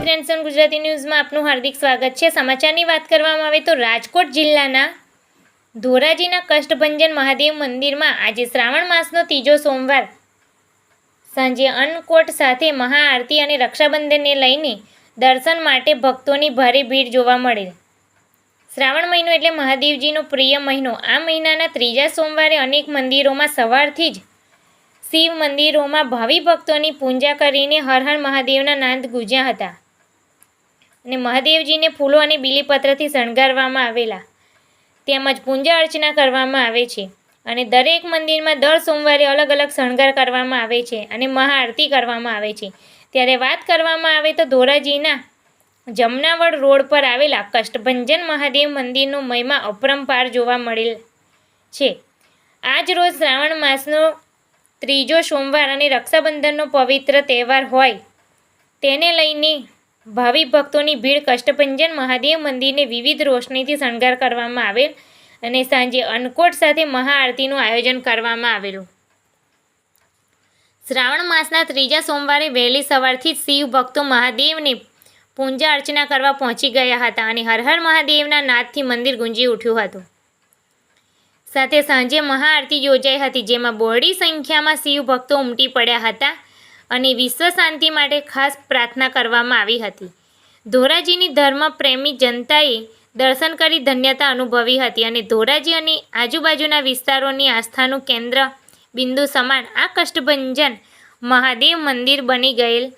ગ્રેન્ડસન ગુજરાતી ન્યૂઝમાં આપનું હાર્દિક સ્વાગત છે। સમાચારની વાત કરવામાં આવે તો રાજકોટ જિલ્લાના ધોરાજીના કષ્ટભંજન મહાદેવ મંદિરમાં આજે શ્રાવણ માસનો ત્રીજો સોમવાર સાંજે અન્નકૂટ સાથે મહાઆરતી અને રક્ષાબંધનને લઈને દર્શન માટે ભક્તોની ભારે ભીડ જોવા મળેલ। શ્રાવણ મહિનો એટલે મહાદેવજીનો પ્રિય મહિનો। આ મહિનાના ત્રીજા સોમવારે અનેક મંદિરોમાં સવારથી જ શિવ મંદિરોમાં ભાવિ ભક્તોની પૂજા કરીને હર હર મહાદેવના નાદ ગુંજ્યા હતા અને મહાદેવજીને ફૂલો અને બીલીપત્રથી શણગારવામાં આવેલા તેમજ પૂજા અર્ચના કરવામાં આવે છે અને દરેક મંદિરમાં દર સોમવારે અલગ અલગ શણગાર કરવામાં આવે છે અને મહાઆરતી કરવામાં આવે છે। ત્યારે વાત કરવામાં આવે તો ધોરાજીના જમનાવડ રોડ પર આવેલા કષ્ટભંજન મહાદેવ મંદિરનો મહિમા અપરંપાર જોવા મળેલ છે। આજ રોજ શ્રાવણ માસનો ત્રીજો સોમવાર અને રક્ષાબંધનનો પવિત્ર તહેવાર હોય તેને લઈને ભાવિ ભક્તોની ભીડ કષ્ટભંજન મહાદેવ મંદિરને વિવિધ રોશનીથી શણગાર કરવામાં આવેલ અને સાંજે અન્નકૂટ સાથે મહાઆરતીનું આયોજન કરવામાં આવેલું। શ્રાવણ માસના ત્રીજા સોમવારે વહેલી સવારથી જ શિવ ભક્તો મહાદેવને પૂજા અર્ચના કરવા પહોંચી ગયા હતા અને હર હર મહાદેવના નાદથી મંદિર ગુંજી ઉઠ્યું હતું। સાથે સાંજે મહાઆરતી યોજાઈ હતી જેમાં બહોળી સંખ્યામાં શિવ ભક્તો ઉમટી પડ્યા હતા અને વિશ્વ શાંતિ માટે ખાસ પ્રાર્થના કરવામાં આવી હતી। ધોરાજીની ધર્મ પ્રેમી જનતાએ દર્શન કરી ધન્યતા અનુભવી હતી અને ધોરાજી અને આજુબાજુના વિસ્તારોની આસ્થાનું કેન્દ્ર બિંદુ સમાન આ કષ્ટભંજન મહાદેવ મંદિર બની ગયેલ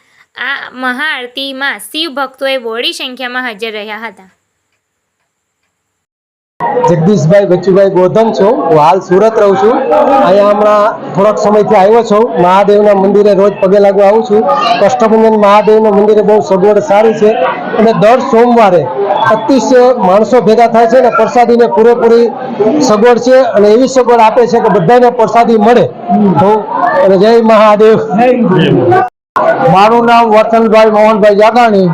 આ મહાઆરતીમાં શિવ ભક્તોએ બહોળી સંખ્યામાં હાજર રહ્યા હતા। જગદીશભાઈ બચુભાઈ ગોધમ છું। હું હાલ સુરત રહું છું। અહીંયા હમણાં થોડાક સમયથી આવ્યો છું। મહાદેવના મંદિરે રોજ પગે લાગવા આવું છું। કષ્ટભંજન મહાદેવના મંદિરે બહુ સગવડ સારી છે અને દર સોમવારે અતિશય માણસો ભેગા થાય છે અને પ્રસાદીને પૂરેપૂરી સગવડ છે અને એવી સગવડ આપે છે કે બધાને પ્રસાદી મળે। અને જય મહાદેવ। મારું નામ વસંતભાઈ મોહનભાઈ જાગાણી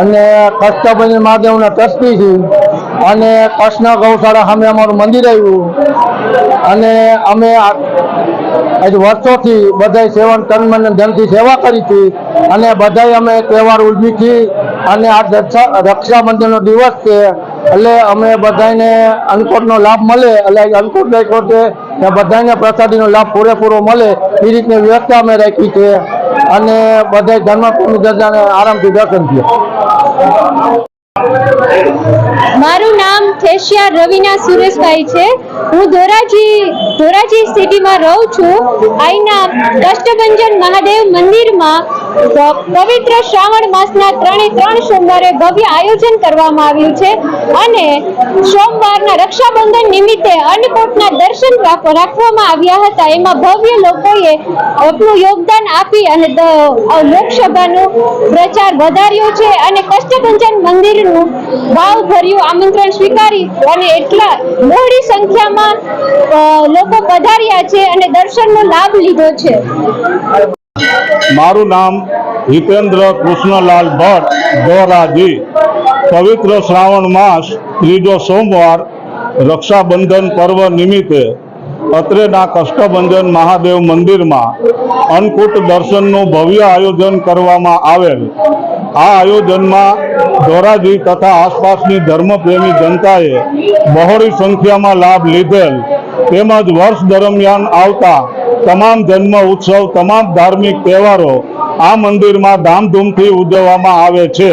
અને કષ્ટભંજન મહાદેવના ટ્રસ્ટી છું અને કૃષ્ણ ગૌશાળા સામે અમારું મંદિર આવ્યું અને અમે આજે વર્ષોથી બધા સેવન તન મન ધનથી સેવા કરી હતી અને બધા અમે તહેવાર ઉજવી હતી અને આ રક્ષાબંધનનો દિવસ છે એટલે અમે બધાને અન્નકૂટનો લાભ મળે એટલે અન્નકૂટ રાખ્યો છે બધાને પ્રસાદીનો લાભ પૂરેપૂરો મળે એ રીતની વ્યવસ્થા અમે રાખી છે અને બધા ધર્મપ્રેમી જનતાને આરામથી દર્શન થયા। મારું નામ ખેસિયા રવિના સુરેશભાઈ છે। હું ધોરાજી સિટીમાં રહું છું। અહીંના કષ્ટભંજન મહાદેવ મંદિરમાં પવિત્ર શ્રાવણ માસના 3 સોમવારે ભવ્ય આયોજન કરવામાં આવ્યું છે અને સોમવારના રક્ષાબંધન નિમિત્તે અન્નકૂટના દર્શન રાખવામાં આવ્યા હતા। એમાં ભવ્ય લોકોએ આપનું યોગદાન આપી અને લોકસભાનો પ્રચાર વધાર્યો છે અને કષ્ટભંજન મંદિરનું ભાવભર્યું આમંત્રણ સ્વીકારી અને એટલા બહોળી સંખ્યામાં લોકો પધાર્યા છે અને દર્શનનો લાભ લીધો છે। મારું નામ હિતેન્દ્ર કૃષ્ણલાલ ભટ્ટ ધોરાજી। પવિત્ર શ્રાવણ માસ ત્રીજો સોમવાર રક્ષાબંધન પર્વ નિમિત્તે અત્રેના કષ્ટભંજન મહાદેવ મંદિરમાં અન્નકૂટ દર્શનનું ભવ્ય આયોજન કરવામાં આવેલ। આ આયોજનમાં ધોરાજી તથા આસપાસની ધર્મપ્રેમી જનતાએ બહોળી સંખ્યામાં લાભ લીધેલ તેમજ વર્ષ દરમિયાન આવતા તમામ જન્મ ઉત્સવ તમામ ધાર્મિક તહેવારો આ મંદિરમાં ધામધૂમથી ઉજવવામાં આવે છે।